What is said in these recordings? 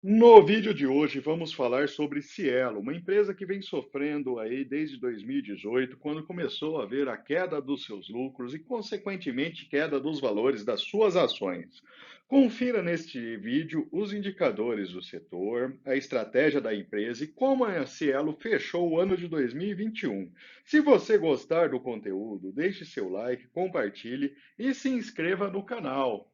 No vídeo de hoje vamos falar sobre Cielo, uma empresa que vem sofrendo aí desde 2018, quando começou a ver a queda dos seus lucros e, consequentemente, queda dos valores das suas ações. Confira neste vídeo os indicadores do setor, a estratégia da empresa e como a Cielo fechou o ano de 2021. Se você gostar do conteúdo, deixe seu like, compartilhe e se inscreva no canal.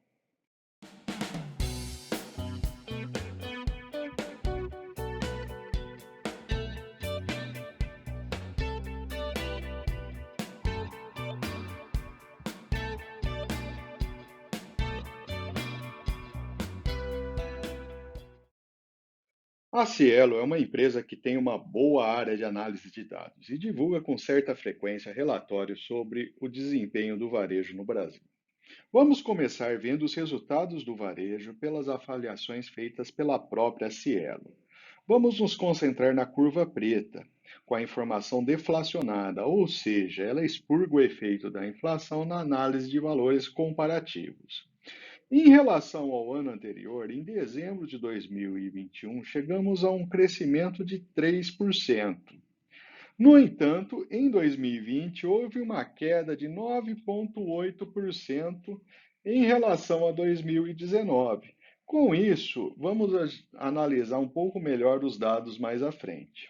A Cielo é uma empresa que tem uma boa área de análise de dados e divulga com certa frequência relatórios sobre o desempenho do varejo no Brasil. Vamos começar vendo os resultados do varejo pelas avaliações feitas pela própria Cielo. Vamos nos concentrar na curva preta, com a informação deflacionada, ou seja, ela expurga o efeito da inflação na análise de valores comparativos. Em relação ao ano anterior, em dezembro de 2021, chegamos a um crescimento de 3%. No entanto, em 2020, houve uma queda de 9,8% em relação a 2019. Com isso, vamos analisar um pouco melhor os dados mais à frente.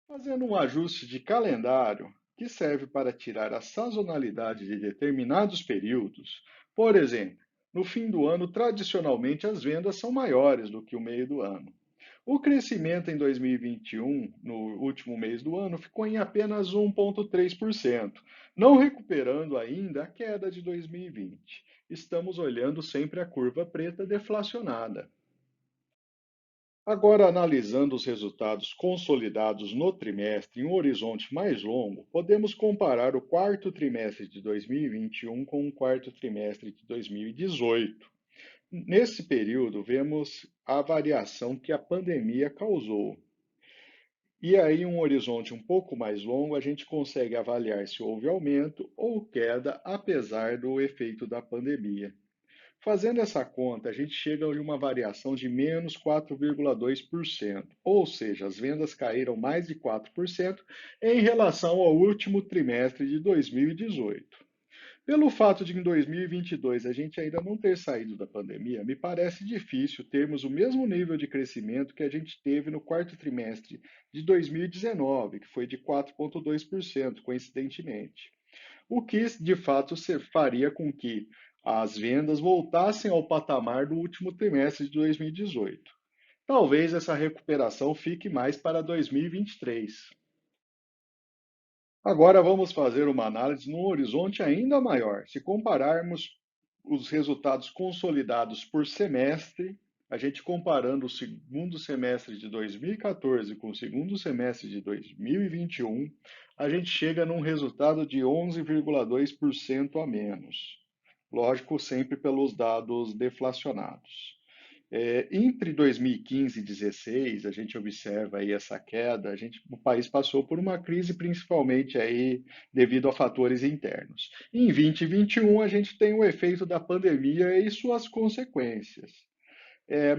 Fazendo um ajuste de calendário, que serve para tirar a sazonalidade de determinados períodos, por exemplo, no fim do ano, tradicionalmente as vendas são maiores do que o meio do ano. O crescimento em 2021, no último mês do ano, ficou em apenas 1,3%, não recuperando ainda a queda de 2020. Estamos olhando sempre a curva preta deflacionada. Agora, analisando os resultados consolidados no trimestre em um horizonte mais longo, podemos comparar o quarto trimestre de 2021 com o quarto trimestre de 2018. Nesse período, vemos a variação que a pandemia causou. E aí, um horizonte um pouco mais longo, a gente consegue avaliar se houve aumento ou queda, apesar do efeito da pandemia. Fazendo essa conta, a gente chega a uma variação de menos 4,2%, ou seja, as vendas caíram mais de 4% em relação ao último trimestre de 2018. Pelo fato de em 2022 a gente ainda não ter saído da pandemia, me parece difícil termos o mesmo nível de crescimento que a gente teve no quarto trimestre de 2019, que foi de 4,2%, coincidentemente. O que de fato faria com que as vendas voltassem ao patamar do último trimestre de 2018. Talvez essa recuperação fique mais para 2023. Agora vamos fazer uma análise num horizonte ainda maior. Se compararmos os resultados consolidados por semestre, a gente comparando o segundo semestre de 2014 com o segundo semestre de 2021, a gente chega num resultado de 11,2% a menos. Lógico, sempre pelos dados deflacionados. Entre 2015 e 2016, a gente observa aí essa queda, o país passou por uma crise principalmente aí devido a fatores internos. Em 2021, a gente tem o efeito da pandemia e suas consequências.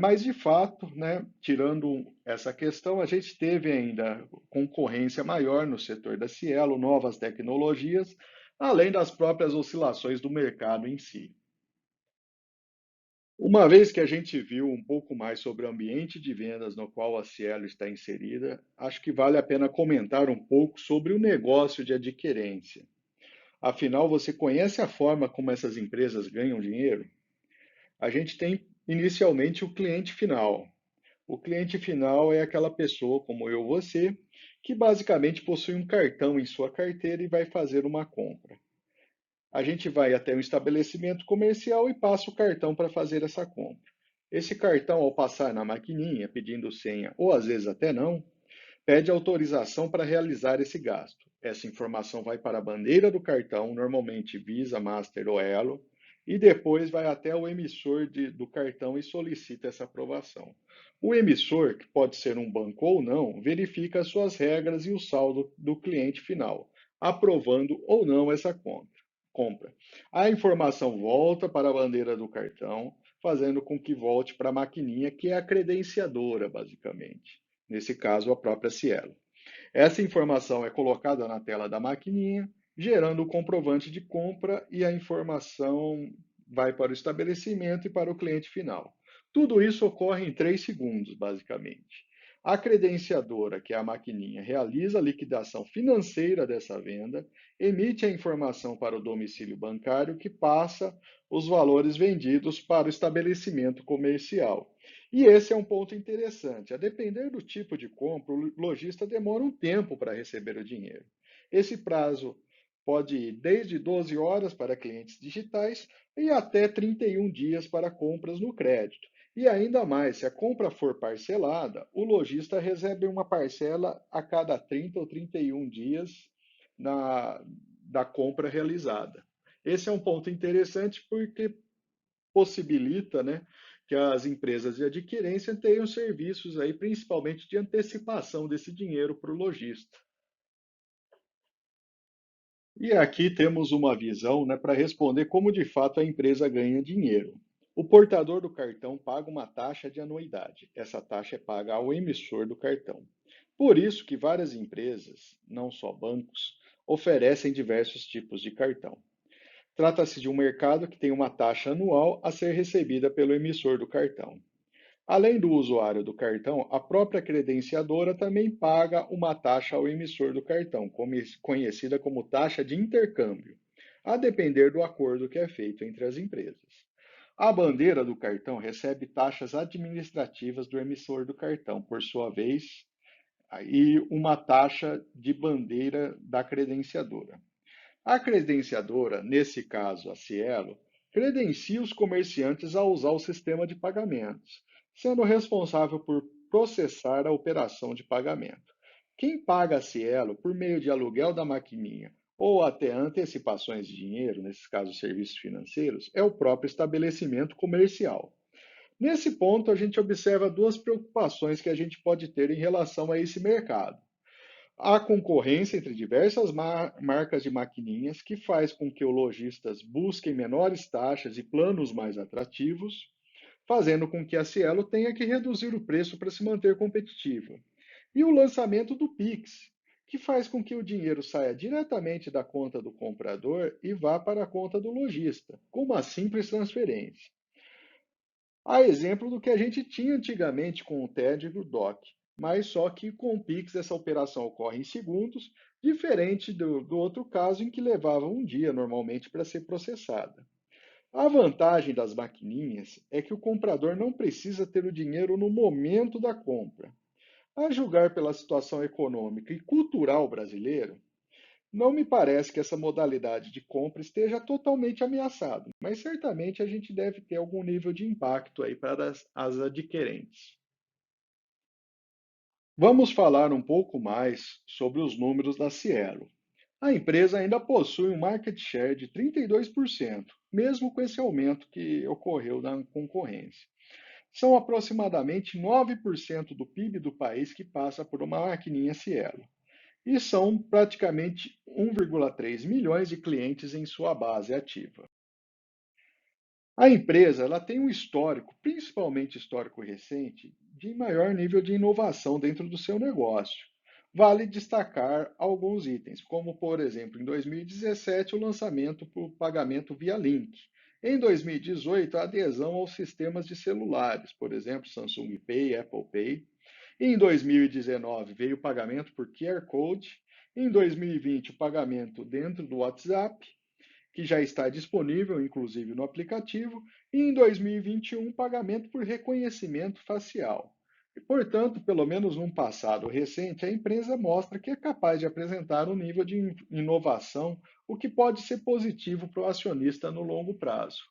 Mas, de fato, né, tirando essa questão, a gente teve ainda concorrência maior no setor da Cielo, novas tecnologias, além das próprias oscilações do mercado em si. Uma vez que a gente viu um pouco mais sobre o ambiente de vendas no qual a Cielo está inserida, acho que vale a pena comentar um pouco sobre o negócio de adquirência. Afinal, você conhece a forma como essas empresas ganham dinheiro? A gente tem inicialmente o cliente final. O cliente final é aquela pessoa, como eu, você, que basicamente possui um cartão em sua carteira e vai fazer uma compra. A gente vai até um estabelecimento comercial e passa o cartão para fazer essa compra. Esse cartão, ao passar na maquininha pedindo senha, ou às vezes até não, pede autorização para realizar esse gasto. Essa informação vai para a bandeira do cartão, normalmente Visa, Master ou Elo, e depois vai até o emissor do cartão e solicita essa aprovação. O emissor, que pode ser um banco ou não, verifica as suas regras e o saldo do cliente final, aprovando ou não essa compra. A informação volta para a bandeira do cartão, fazendo com que volte para a maquininha, que é a credenciadora, basicamente. Nesse caso, a própria Cielo. Essa informação é colocada na tela da maquininha, gerando o comprovante de compra e a informação vai para o estabelecimento e para o cliente final. Tudo isso ocorre em 3 segundos, basicamente. A credenciadora, que é a maquininha, realiza a liquidação financeira dessa venda, emite a informação para o domicílio bancário, que passa os valores vendidos para o estabelecimento comercial. E esse é um ponto interessante. A depender do tipo de compra, o lojista demora um tempo para receber o dinheiro. Esse prazo pode ir desde 12 horas para clientes digitais e até 31 dias para compras no crédito. E ainda mais, se a compra for parcelada, o lojista recebe uma parcela a cada 30 ou 31 dias da compra realizada. Esse é um ponto interessante porque possibilita, né, que as empresas de adquirência tenham serviços aí, principalmente de antecipação desse dinheiro para o lojista. E aqui temos uma visão, né, para responder como de fato a empresa ganha dinheiro. O portador do cartão paga uma taxa de anuidade. Essa taxa é paga ao emissor do cartão. Por isso que várias empresas, não só bancos, oferecem diversos tipos de cartão. Trata-se de um mercado que tem uma taxa anual a ser recebida pelo emissor do cartão. Além do usuário do cartão, a própria credenciadora também paga uma taxa ao emissor do cartão, conhecida como taxa de intercâmbio, a depender do acordo que é feito entre as empresas. A bandeira do cartão recebe taxas administrativas do emissor do cartão, por sua vez, e uma taxa de bandeira da credenciadora. A credenciadora, nesse caso a Cielo, credencia os comerciantes a usar o sistema de pagamentos, sendo responsável por processar a operação de pagamento. Quem paga a Cielo por meio de aluguel da maquininha ou até antecipações de dinheiro, nesses casos serviços financeiros, é o próprio estabelecimento comercial. Nesse ponto, a gente observa duas preocupações que a gente pode ter em relação a esse mercado. Há concorrência entre diversas marcas de maquininhas que faz com que os lojistas busquem menores taxas e planos mais atrativos, fazendo com que a Cielo tenha que reduzir o preço para se manter competitiva. E o lançamento do Pix, que faz com que o dinheiro saia diretamente da conta do comprador e vá para a conta do lojista, com uma simples transferência. A exemplo do que a gente tinha antigamente com o TED e o DOC, mas só que com o Pix essa operação ocorre em segundos, diferente do outro caso em que levava um dia normalmente para ser processada. A vantagem das maquininhas é que o comprador não precisa ter o dinheiro no momento da compra. A julgar pela situação econômica e cultural brasileira, não me parece que essa modalidade de compra esteja totalmente ameaçada, mas certamente a gente deve ter algum nível de impacto aí para as adquirentes. Vamos falar um pouco mais sobre os números da Cielo. A empresa ainda possui um market share de 32%, mesmo com esse aumento que ocorreu na concorrência. São aproximadamente 9% do PIB do país que passa por uma maquininha Cielo. E são praticamente 1,3 milhões de clientes em sua base ativa. A empresa ela tem um histórico, principalmente histórico recente, de maior nível de inovação dentro do seu negócio. Vale destacar alguns itens, como, por exemplo, em 2017, o lançamento para o pagamento via link. Em 2018, a adesão aos sistemas de celulares, por exemplo, Samsung Pay, Apple Pay. Em 2019 veio o pagamento por QR Code. Em 2020, o pagamento dentro do WhatsApp, que já está disponível, inclusive, no aplicativo. E em 2021, pagamento por reconhecimento facial. E, portanto, pelo menos num passado recente, a empresa mostra que é capaz de apresentar um nível de inovação, o que pode ser positivo para o acionista no longo prazo.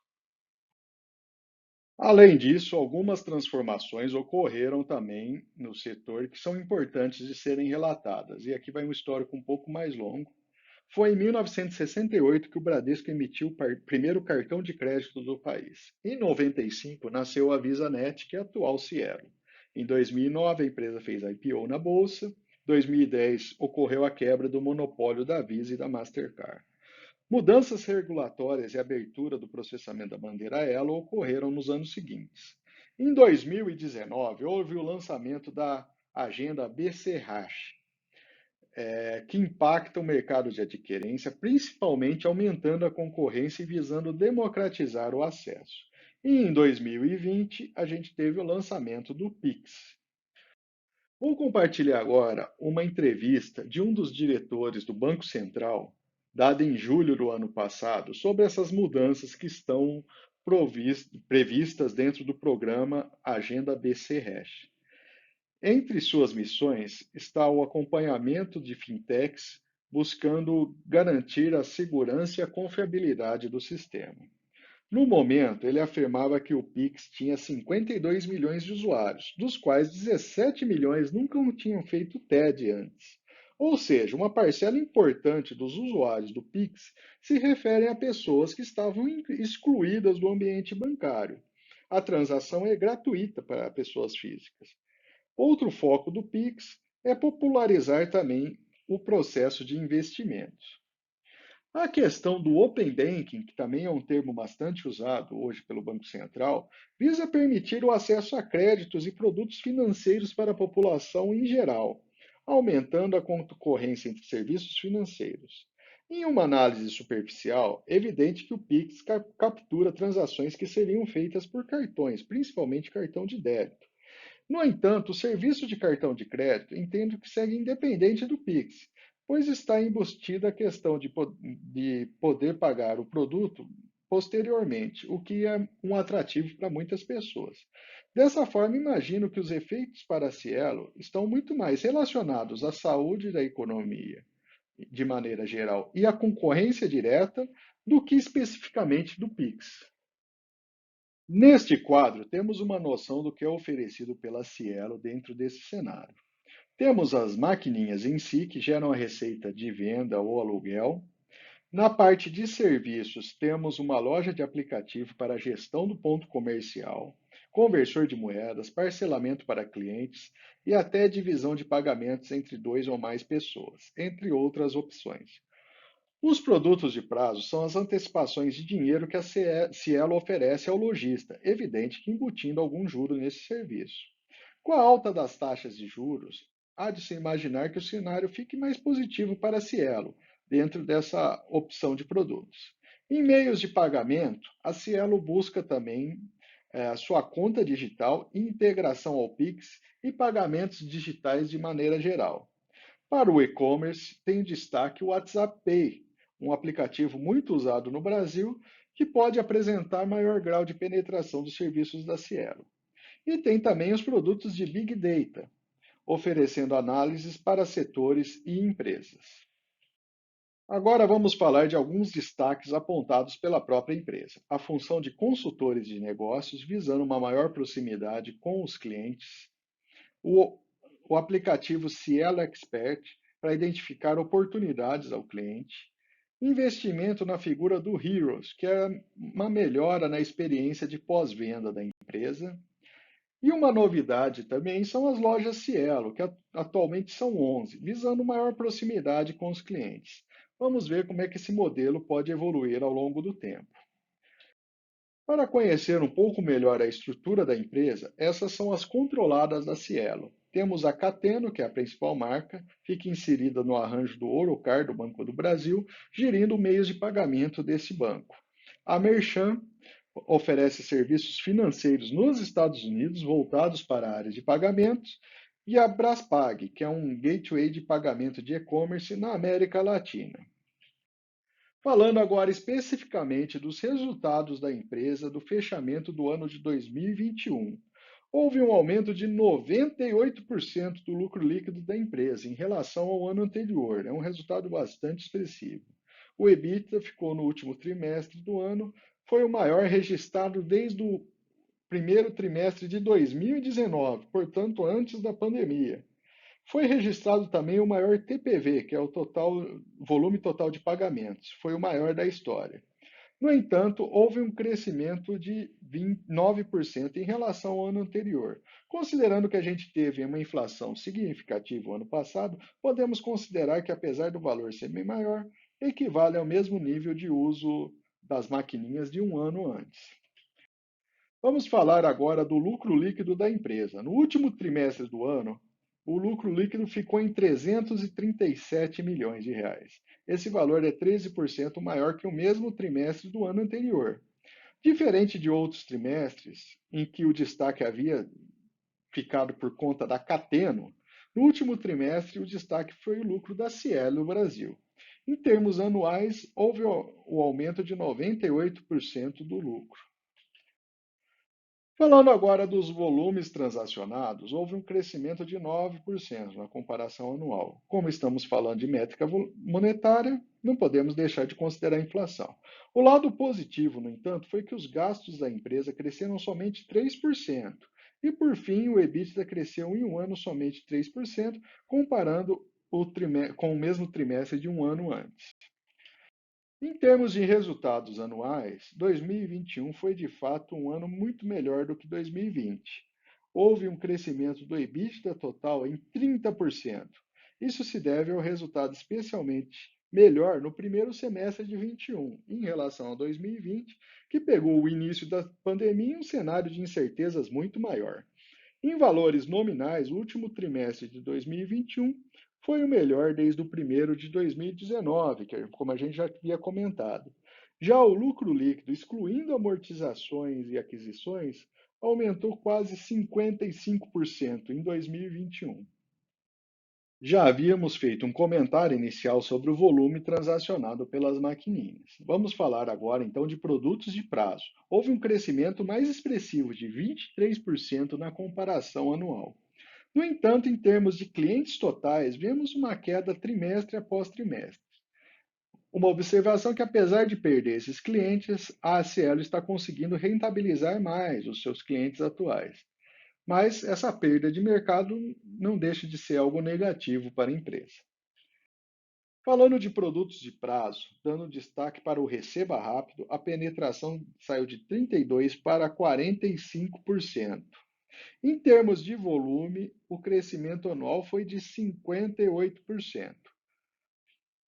Além disso, algumas transformações ocorreram também no setor que são importantes de serem relatadas. E aqui vai um histórico um pouco mais longo. Foi em 1968 que o Bradesco emitiu o primeiro cartão de crédito do país. Em 95 nasceu a VisaNet, que é a atual Cielo. Em 2009 a empresa fez IPO na bolsa. Em 2010 ocorreu a quebra do monopólio da Visa e da Mastercard. Mudanças regulatórias e abertura do processamento da bandeira Elo ocorreram nos anos seguintes. Em 2019, houve o lançamento da agenda BC-RACH, que impacta o mercado de adquirência, principalmente aumentando a concorrência e visando democratizar o acesso. E em 2020, a gente teve o lançamento do Pix. Vou compartilhar agora uma entrevista de um dos diretores do Banco Central, dada em julho do ano passado, sobre essas mudanças que estão previstas dentro do programa Agenda BC-RECH. Entre suas missões está o acompanhamento de fintechs, buscando garantir a segurança e a confiabilidade do sistema. No momento, ele afirmava que o Pix tinha 52 milhões de usuários, dos quais 17 milhões nunca tinham feito TED antes. Ou seja, uma parcela importante dos usuários do Pix se referem a pessoas que estavam excluídas do ambiente bancário. A transação é gratuita para pessoas físicas. Outro foco do Pix é popularizar também o processo de investimentos. A questão do Open Banking, que também é um termo bastante usado hoje pelo Banco Central, visa permitir o acesso a créditos e produtos financeiros para a população em geral, aumentando a concorrência entre serviços financeiros. Em uma análise superficial, é evidente que o Pix captura transações que seriam feitas por cartões, principalmente cartão de débito. No entanto, o serviço de cartão de crédito entendo que segue independente do Pix, pois está embutida a questão de poder pagar o produto posteriormente, o que é um atrativo para muitas pessoas. Dessa forma, imagino que os efeitos para a Cielo estão muito mais relacionados à saúde da economia, de maneira geral, e à concorrência direta, do que especificamente do Pix. Neste quadro, temos uma noção do que é oferecido pela Cielo dentro desse cenário. Temos as maquininhas em si, que geram a receita de venda ou aluguel. Na parte de serviços, temos uma loja de aplicativo para a gestão do ponto comercial, conversor de moedas, parcelamento para clientes e até divisão de pagamentos entre dois ou mais pessoas, entre outras opções. Os produtos de prazo são as antecipações de dinheiro que a Cielo oferece ao lojista, evidente que embutindo algum juro nesse serviço. Com a alta das taxas de juros, há de se imaginar que o cenário fique mais positivo para a Cielo, dentro dessa opção de produtos. Em meios de pagamento, a Cielo busca também a sua conta digital, integração ao Pix e pagamentos digitais de maneira geral. Para o e-commerce, tem destaque o WhatsApp Pay, um aplicativo muito usado no Brasil que pode apresentar maior grau de penetração dos serviços da Cielo. E tem também os produtos de Big Data, oferecendo análises para setores e empresas. Agora vamos falar de alguns destaques apontados pela própria empresa. A função de consultores de negócios, visando uma maior proximidade com os clientes. O, o aplicativo Cielo Expert, para identificar oportunidades ao cliente. Investimento na figura do Heroes, que é uma melhora na experiência de pós-venda da empresa. E uma novidade também são as lojas Cielo, que atualmente são 11, visando maior proximidade com os clientes. Vamos ver como é que esse modelo pode evoluir ao longo do tempo. Para conhecer um pouco melhor a estrutura da empresa, essas são as controladas da Cielo. Temos a Cateno, que é a principal marca, fica inserida no arranjo do Orocar, do Banco do Brasil, gerindo meios de pagamento desse banco. A Merchan oferece serviços financeiros nos Estados Unidos voltados para a área de pagamentos, e a Braspag, que é um gateway de pagamento de e-commerce na América Latina. Falando agora especificamente dos resultados da empresa do fechamento do ano de 2021. Houve um aumento de 98% do lucro líquido da empresa em relação ao ano anterior. É um resultado bastante expressivo. O EBITDA ficou no último trimestre do ano, foi o maior registrado desde o primeiro trimestre de 2019, portanto, antes da pandemia. Foi registrado também o maior TPV, que é o volume total de pagamentos, foi o maior da história. No entanto, houve um crescimento de 9% em relação ao ano anterior. Considerando que a gente teve uma inflação significativa no ano passado, podemos considerar que, apesar do valor ser bem maior, equivale ao mesmo nível de uso das maquininhas de um ano antes. Vamos falar agora do lucro líquido da empresa. No último trimestre do ano, o lucro líquido ficou em 337 milhões de reais. Esse valor é 13% maior que o mesmo trimestre do ano anterior. Diferente de outros trimestres, em que o destaque havia ficado por conta da Cateno, no último trimestre o destaque foi o lucro da Cielo Brasil. Em termos anuais, houve o aumento de 98% do lucro. Falando agora dos volumes transacionados, houve um crescimento de 9% na comparação anual. Como estamos falando de métrica monetária, não podemos deixar de considerar a inflação. O lado positivo, no entanto, foi que os gastos da empresa cresceram somente 3%. E, por fim, o EBITDA cresceu em um ano somente 3%, comparando com o mesmo trimestre de um ano antes. Em termos de resultados anuais, 2021 foi de fato um ano muito melhor do que 2020. Houve um crescimento do EBITDA total em 30%. Isso se deve ao resultado especialmente melhor no primeiro semestre de 21, em relação a 2020, que pegou o início da pandemia em um cenário de incertezas muito maior. Em valores nominais, o último trimestre de 2021 foi o melhor desde o primeiro de 2019, como a gente já havia comentado. Já o lucro líquido, excluindo amortizações e aquisições, aumentou quase 55% em 2021. Já havíamos feito um comentário inicial sobre o volume transacionado pelas maquininhas. Vamos falar agora então de produtos de prazo. Houve um crescimento mais expressivo de 23% na comparação anual. No entanto, em termos de clientes totais, vemos uma queda trimestre após trimestre. Uma observação que, apesar de perder esses clientes, a ACL está conseguindo rentabilizar mais os seus clientes atuais. Mas essa perda de mercado não deixa de ser algo negativo para a empresa. Falando de produtos de prazo, dando destaque para o Receba Rápido, a penetração saiu de 32% para 45%. Em termos de volume, o crescimento anual foi de 58%.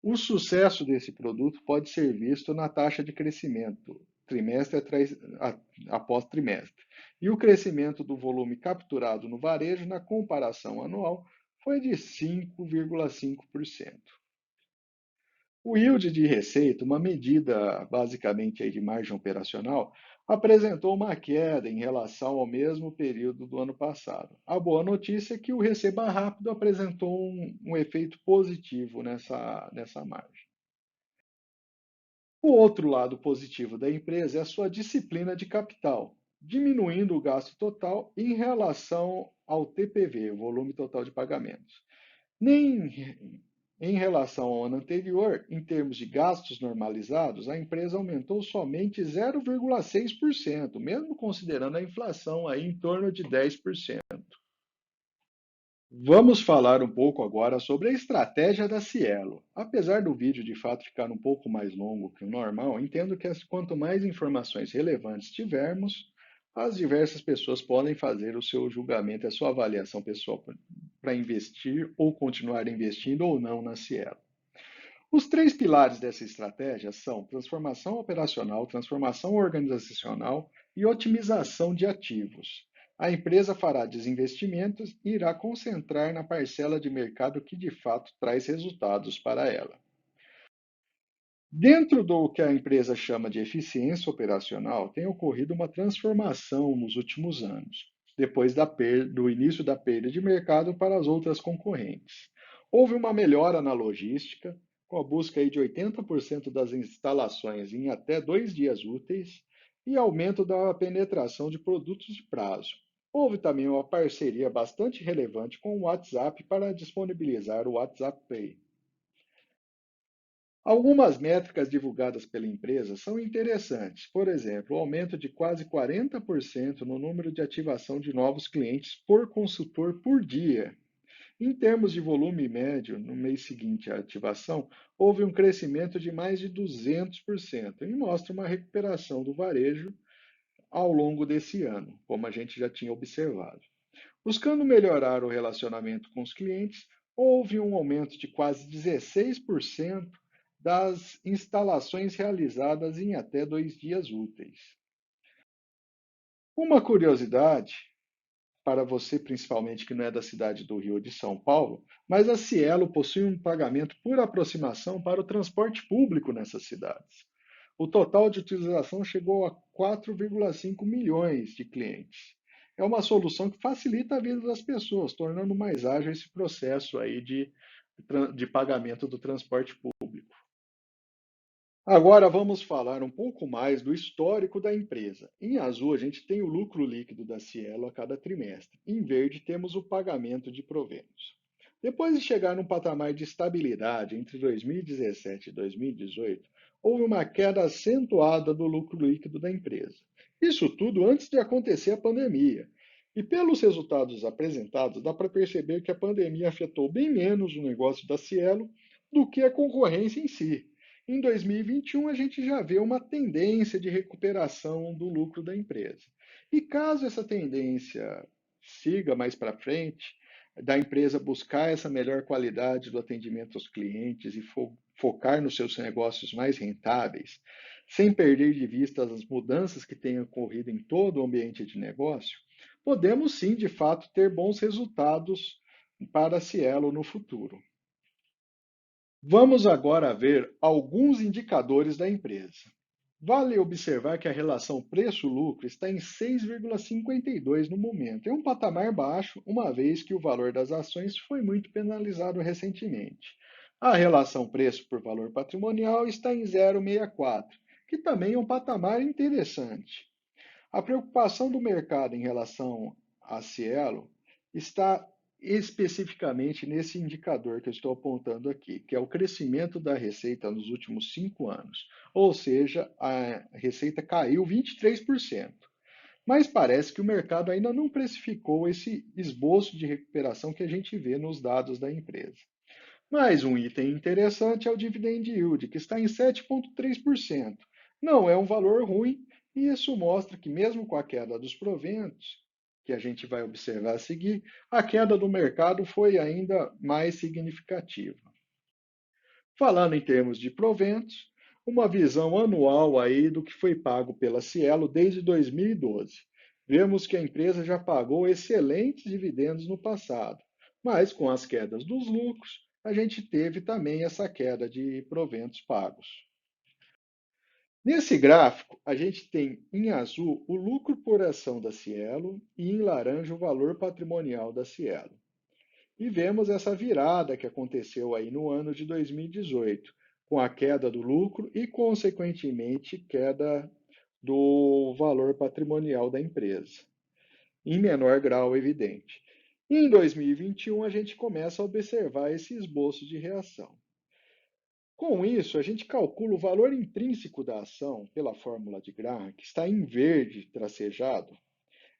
O sucesso desse produto pode ser visto na taxa de crescimento, após trimestre. E o crescimento do volume capturado no varejo na comparação anual foi de 5,5%. O yield de receita, uma medida basicamente de margem operacional, apresentou uma queda em relação ao mesmo período do ano passado. A boa notícia é que o Receba Rápido apresentou um efeito positivo nessa margem. O outro lado positivo da empresa é a sua disciplina de capital, diminuindo o gasto total em relação ao TPV, o volume total de pagamentos. Nem em relação ao ano anterior, em termos de gastos normalizados, a empresa aumentou somente 0,6%, mesmo considerando a inflação aí em torno de 10%. Vamos falar um pouco agora sobre a estratégia da Cielo. Apesar do vídeo de fato ficar um pouco mais longo que o normal, entendo que quanto mais informações relevantes tivermos, as diversas pessoas podem fazer o seu julgamento, a sua avaliação pessoal para investir ou continuar investindo ou não na Cielo. Os três pilares dessa estratégia são transformação operacional, transformação organizacional e otimização de ativos. A empresa fará desinvestimentos e irá concentrar na parcela de mercado que de fato traz resultados para ela. Dentro do que a empresa chama de eficiência operacional, tem ocorrido uma transformação nos últimos anos, depois do início da perda de mercado para as outras concorrentes. Houve uma melhora na logística, com a busca aí de 80% das instalações em até 2 dias úteis e aumento da penetração de produtos de prazo. Houve também uma parceria bastante relevante com o WhatsApp para disponibilizar o WhatsApp Pay. Algumas métricas divulgadas pela empresa são interessantes, por exemplo, o aumento de quase 40% no número de ativação de novos clientes por consultor por dia. Em termos de volume médio, no mês seguinte à ativação, houve um crescimento de mais de 200% e mostra uma recuperação do varejo ao longo desse ano, como a gente já tinha observado. Buscando melhorar o relacionamento com os clientes, houve um aumento de quase 16% das instalações realizadas em até 2 dias úteis. Uma curiosidade para você, principalmente que não é da cidade do Rio ou de São Paulo, mas a Cielo possui um pagamento por aproximação para o transporte público nessas cidades. O total de utilização chegou a 4,5 milhões de clientes. É uma solução que facilita a vida das pessoas, tornando mais ágil esse processo aí de pagamento do transporte público. Agora vamos falar um pouco mais do histórico da empresa. Em azul, a gente tem o lucro líquido da Cielo a cada trimestre. Em verde, temos o pagamento de proventos. Depois de chegar num patamar de estabilidade entre 2017 e 2018, houve uma queda acentuada do lucro líquido da empresa. Isso tudo antes de acontecer a pandemia. E pelos resultados apresentados, dá para perceber que a pandemia afetou bem menos o negócio da Cielo do que a concorrência em si. Em 2021, a gente já vê uma tendência de recuperação do lucro da empresa. E caso essa tendência siga mais para frente, da empresa buscar essa melhor qualidade do atendimento aos clientes e focar nos seus negócios mais rentáveis, sem perder de vista as mudanças que têm ocorrido em todo o ambiente de negócio, podemos sim, de fato, ter bons resultados para a Cielo no futuro. Vamos agora ver alguns indicadores da empresa. Vale observar que a relação preço-lucro está em 6,52 no momento. É um patamar baixo, uma vez que o valor das ações foi muito penalizado recentemente. A relação preço por valor patrimonial está em 0,64, que também é um patamar interessante. A preocupação do mercado em relação à Cielo está especificamente nesse indicador que eu estou apontando aqui, que é o crescimento da receita nos últimos 5 anos. Ou seja, a receita caiu 23%. Mas parece que o mercado ainda não precificou esse esboço de recuperação que a gente vê nos dados da empresa. Mais um item interessante é o dividend yield, que está em 7,3%. Não é um valor ruim, e isso mostra que, mesmo com a queda dos proventos, que a gente vai observar a seguir, a queda do mercado foi ainda mais significativa. Falando em termos de proventos, uma visão anual aí do que foi pago pela Cielo desde 2012. Vemos que a empresa já pagou excelentes dividendos no passado, mas com as quedas dos lucros, a gente teve também essa queda de proventos pagos. Nesse gráfico, a gente tem em azul o lucro por ação da Cielo e em laranja o valor patrimonial da Cielo. E vemos essa virada que aconteceu aí no ano de 2018, com a queda do lucro e, consequentemente, queda do valor patrimonial da empresa, em menor grau, evidente. Em 2021, a gente começa a observar esse esboço de reação. Com isso, a gente calcula o valor intrínseco da ação pela fórmula de Graham, que está em verde tracejado.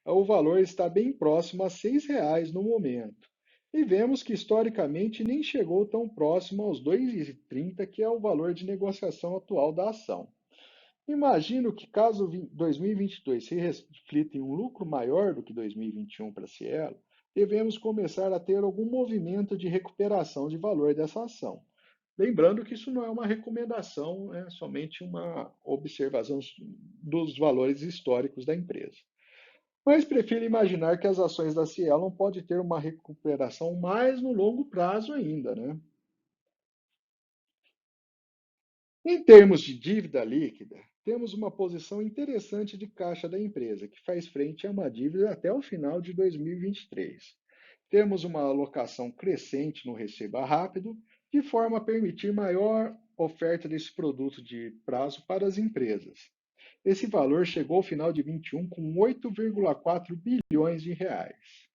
O valor está bem próximo a R$ 6 no momento. E vemos que historicamente nem chegou tão próximo aos 2,30, que é o valor de negociação atual da ação. Imagino que caso 2022 se reflita em um lucro maior do que 2021 para a Cielo, devemos começar a ter algum movimento de recuperação de valor dessa ação. Lembrando que isso não é uma recomendação, é somente uma observação dos valores históricos da empresa. Mas prefiro imaginar que as ações da Cielo podem ter uma recuperação mais no longo prazo ainda, né? Em termos de dívida líquida, temos uma posição interessante de caixa da empresa, que faz frente a uma dívida até o final de 2023. Temos uma alocação crescente no receba rápido, de forma a permitir maior oferta desse produto de prazo para as empresas. Esse valor chegou ao final de 21 com 8,4 bilhões de reais.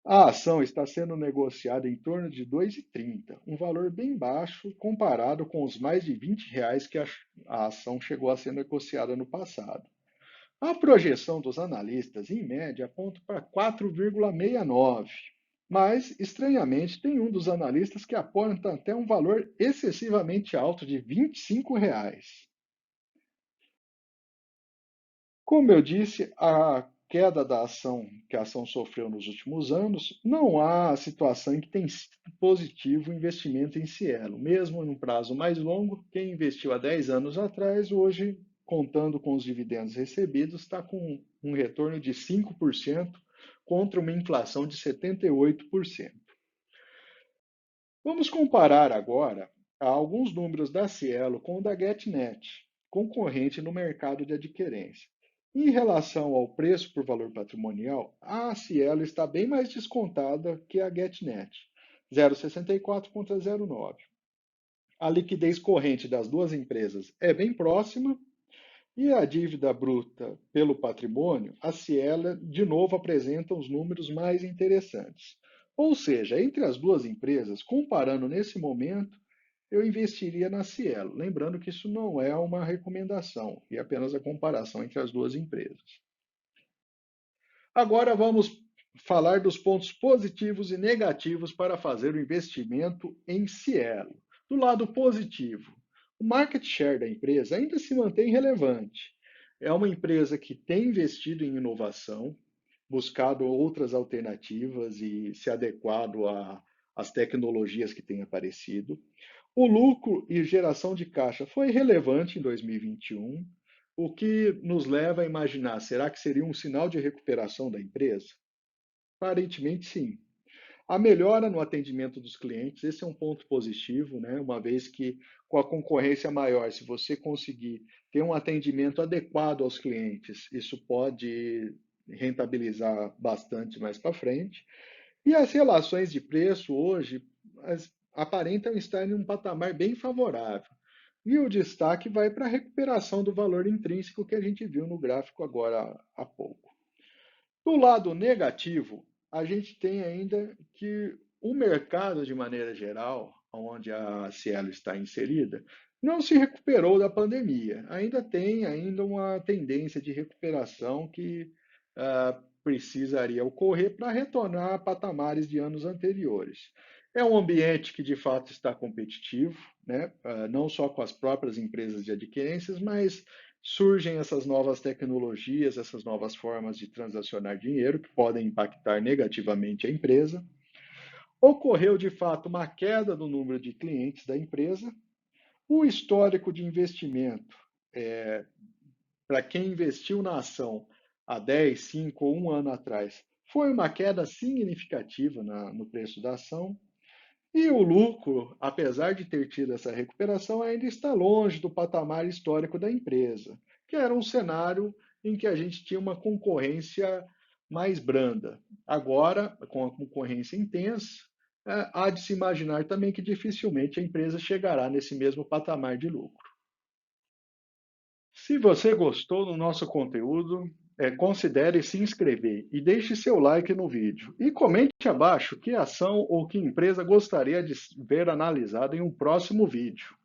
A ação está sendo negociada em torno de 2,30, um valor bem baixo comparado com os mais de R$ 20 que a ação chegou a ser negociada no passado. A projeção dos analistas, em média, aponta para 4,69, mas, estranhamente, tem um dos analistas que aponta até um valor excessivamente alto de R$ 25. Como eu disse, a queda da ação que a ação sofreu nos últimos anos, não há situação em que tem sido positivo o investimento em Cielo. Mesmo em um prazo mais longo, quem investiu há 10 anos atrás, hoje, contando com os dividendos recebidos, está com um retorno de 5% contra uma inflação de 78%. Vamos comparar agora alguns números da Cielo com o da GetNet, concorrente no mercado de adquirência. Em relação ao preço por valor patrimonial, a Cielo está bem mais descontada que a GetNet, 0,64 contra 0,9. A liquidez corrente das duas empresas é bem próxima e a dívida bruta pelo patrimônio, a Cielo de novo apresenta os números mais interessantes. Ou seja, entre as duas empresas, comparando nesse momento, eu investiria na Cielo. Lembrando que isso não é uma recomendação, é apenas a comparação entre as duas empresas. Agora vamos falar dos pontos positivos e negativos para fazer o investimento em Cielo. Do lado positivo, o market share da empresa ainda se mantém relevante. É uma empresa que tem investido em inovação, buscado outras alternativas e se adequado às tecnologias que têm aparecido. O lucro e geração de caixa foi relevante em 2021, o que nos leva a imaginar, será que seria um sinal de recuperação da empresa? Aparentemente, sim. A melhora no atendimento dos clientes, esse é um ponto positivo, né? Uma vez que com a concorrência maior, se você conseguir ter um atendimento adequado aos clientes, isso pode rentabilizar bastante mais para frente. E as relações de preço hoje aparentam estar em um patamar bem favorável. E o destaque vai para a recuperação do valor intrínseco que a gente viu no gráfico agora há pouco. Do lado negativo, a gente tem ainda que o mercado, de maneira geral, onde a Cielo está inserida, não se recuperou da pandemia. Ainda tem uma tendência de recuperação que precisaria ocorrer para retornar a patamares de anos anteriores. É um ambiente que de fato está competitivo, né? Não só com as próprias empresas de adquirências, mas surgem essas novas tecnologias, essas novas formas de transacionar dinheiro que podem impactar negativamente a empresa. Ocorreu de fato uma queda do número de clientes da empresa. O histórico de investimento, para quem investiu na ação há 10, 5 ou 1 ano atrás, foi uma queda significativa no preço da ação. E o lucro, apesar de ter tido essa recuperação, ainda está longe do patamar histórico da empresa, que era um cenário em que a gente tinha uma concorrência mais branda. Agora, com a concorrência intensa, há de se imaginar também que dificilmente a empresa chegará nesse mesmo patamar de lucro. Se você gostou do nosso conteúdo, considere se inscrever e deixe seu like no vídeo. E comente abaixo que ação ou que empresa gostaria de ver analisada em um próximo vídeo.